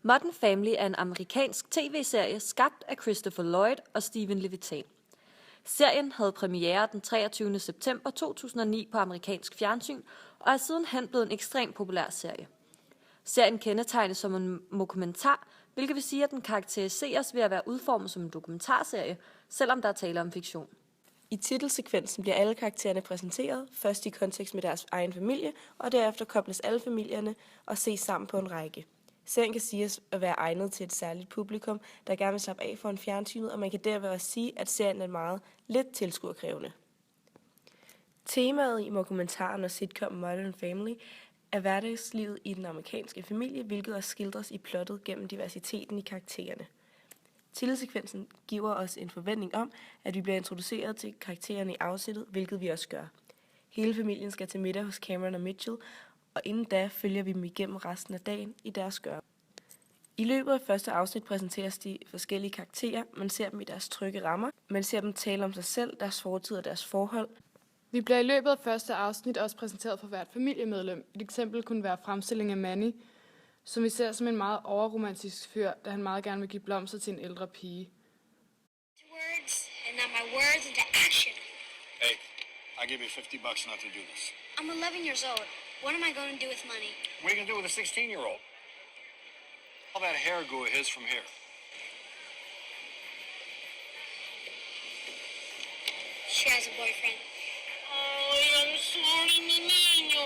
Modern Family er en amerikansk tv-serie skabt af Christopher Lloyd og Steven Levitan. Serien havde premiere den 23. september 2009 på amerikansk fjernsyn og er sidenhen blevet en ekstremt populær serie. Serien kendetegnes som en dokumentar, hvilket vil sige, at den karakteriseres ved at være udformet som en dokumentarserie, selvom der er tale om fiktion. I titelsekvensen bliver alle karaktererne præsenteret, først i kontekst med deres egen familie, og derefter kobles alle familierne og ses sammen på en række. Serien kan siges at være egnet til et særligt publikum, der gerne vil slappe af foran fjernsynet, og man kan derved også sige, at serien er meget lidt tilskuerkrævende. Temaet i dokumentaren og sitcom Modern Family er hverdagslivet i den amerikanske familie, hvilket også skildres i plottet gennem diversiteten i karaktererne. Titelsekvensen giver os en forventning om, at vi bliver introduceret til karaktererne i afsnittet, hvilket vi også gør. Hele familien skal til middag hos Cameron og Mitchell, og inden da følger vi dem igennem resten af dagen i deres gøremål. I løbet af første afsnit præsenteres de forskellige karakterer. Man ser dem i deres trygge rammer. Man ser dem tale om sig selv, deres fortid og deres forhold. Vi bliver i løbet af første afsnit også præsenteret for hvert familiemedlem. Et eksempel kunne være fremstilling af Manny, som vi ser som en meget overromantisk fyr, da han meget gerne vil give blomster til en ældre pige. Words, and now my words into action. Hey, I'll give you $50 not to do this. I'm 11 years old. What am I going to do with money? What are you gonna do with a 16-year-old? All that hair glue of his from here. She has a boyfriend. Oh, I'm sorry, mi niño.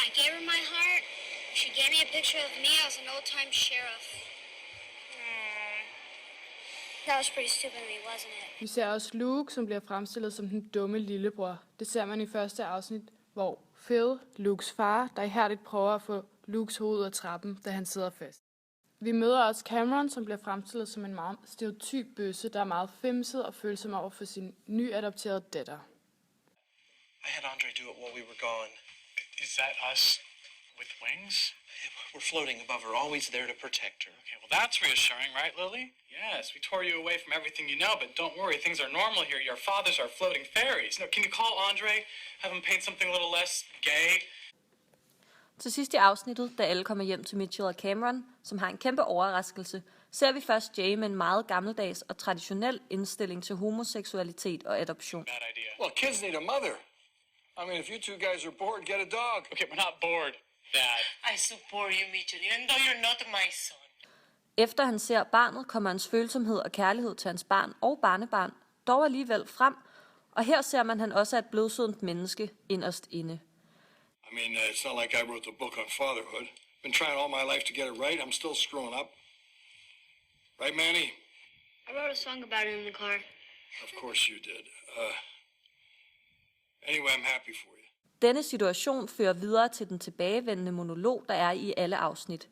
I gave her my heart. She gave me a picture of me as an old-time sheriff. That was pretty stupid of me, wasn't it? Vi ser også Luke, som bliver fremstillet som den dumme lillebror. Det ser man i første afsnit, hvor Phil, Lukes far, der ihærdigt prøver at få Lukes hoved ud af trappen, da han sidder fast. Vi møder også Cameron, som bliver fremstillet som en meget stereotyp bøsse, der er meget femset og følsom over for sin nyadopterede datter. I had Andre do it while we were gone. Is that us with wings? We're floating above her, always there to protect her. Okay, well that's reassuring, right, Lily? Yes, we tore you away from everything you know, but don't worry, things are normal here. Your fathers are floating fairies. No, can you call Andre? Have him paint something a little less gay? Til sidst i afsnittet, da alle kommer hjem til Mitchell og Cameron, som har en kæmpe overraskelse, ser vi først Jay med en meget gammeldags og traditionel indstilling til homoseksualitet og adoption. Bad idea. Well, kids need a mother. I mean, if you two guys are bored, get a dog. Okay, we're not bored, Dad. I support you, Mitchell, even though you're not my son. Efter han ser barnet, kommer hans følsomhed og kærlighed til hans barn og barnebarn dog alligevel frem, og her ser man, at han også er et blodsødent menneske inderst inde. I mean, it's not like I wrote the book on fatherhood. Been trying all my life to get it right. I'm still screwing up. Right, Manny? I wrote a song about it in the car. Of course you did. Anyway, I'm happy for you. Denne situation fører videre til den tilbagevendende monolog, der er i alle afsnit.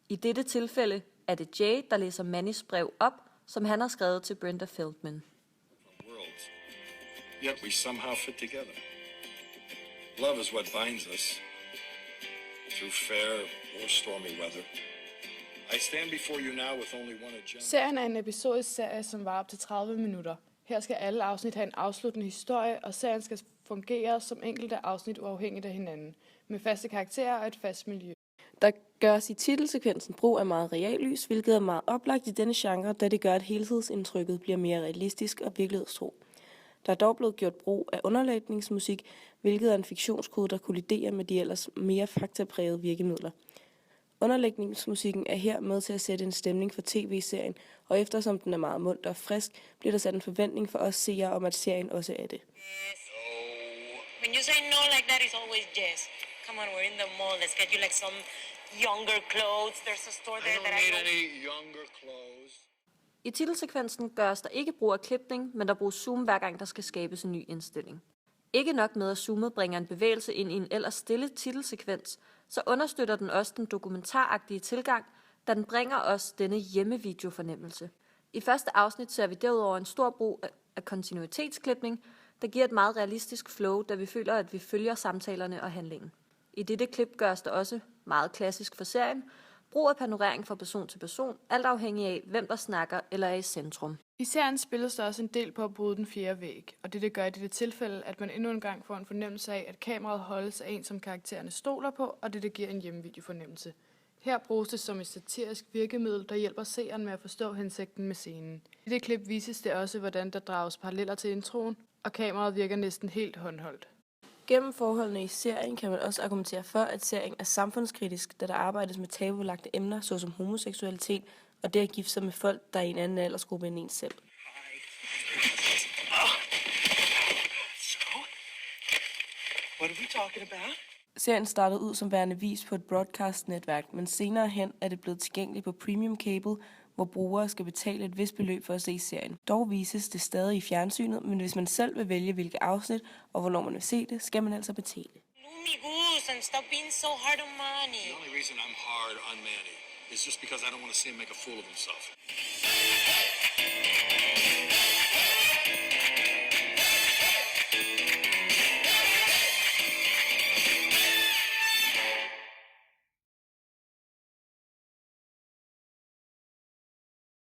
I dette tilfælde er det Jay, der læser Mannys brev op, som han har skrevet til Brenda Feldman. Worlds, yet we somehow fit together. Love is what binds us, through fair or stormy weather. I stand before you now with only one agenda. Serien er en episodisk serie, som varer op til 30 minutter. Her skal alle afsnit have en afsluttende historie, og serien skal fungere som enkelte afsnit uafhængigt af hinanden, med faste karakterer og et fast miljø. Der gøres i titelsekvensen brug af meget reallys, hvilket er meget oplagt i denne genre, da det gør, at helhedsindtrykket bliver mere realistisk og virkelighedstro. Der er dog blevet gjort brug af underlægningsmusik, hvilket er en fiktionskode, der kolliderer med de ellers mere faktaprægede virkemidler. Underlægningsmusikken er her med til at sætte en stemning for tv-serien, og eftersom den er meget munter og frisk, bliver der sat en forventning for os seere om, at serien også er det. Yes. When you say no like that, it's always yes. Come on, we're in the mall. Let's get you like some younger clothes. There's a store there that I need know. any younger clothes. I titelsekvensen gøres der ikke brug af klipning, men der bruges zoom hver gang, der skal skabes en ny indstilling. Ikke nok med, at zoomet bringer en bevægelse ind i en ellers stille titelsekvens, så understøtter den også den dokumentaragtige tilgang, da den bringer os denne hjemmevideofornemmelse. I første afsnit ser vi derudover en stor brug af kontinuitetsklipning, der giver et meget realistisk flow, da vi føler, at vi følger samtalerne og handlingen. I dette klip gøres der også, meget klassisk for serien, brug af panorering fra person til person, alt afhængig af, hvem der snakker eller er i centrum. I serien spilles der også en del på at bryde den fjerde væg, og det gør i dette tilfælde, at man endnu en gang får en fornemmelse af, at kameraet holdes af en, som karaktererne stoler på, og det giver en hjemmevideofornemmelse. Her bruges det som et satirisk virkemiddel, der hjælper seeren med at forstå hensigten med scenen. I det klip vises det også, hvordan der drages paralleller til introen, og kameraet virker næsten helt håndholdt. Gennem forholdene i serien kan man også argumentere for, at serien er samfundskritisk, da der arbejdes med tabubelagte emner, såsom homoseksualitet, og det at gifte sig med folk, der er i en anden aldersgruppe end en selv. So, what are we talking about? Serien startede ud som værende vis på et broadcast-netværk, men senere hen er det blevet tilgængeligt på premium cable, hvor brugere skal betale et vist beløb for at se serien. Dog vises det stadig i fjernsynet, men hvis man selv vil vælge hvilke afsnit og hvornår man vil se det, skal man altså betale. Lumi goose and stop being so hard on Manny. The only reason I'm hard on Manny is just because I don't want to see him make a fool of himself.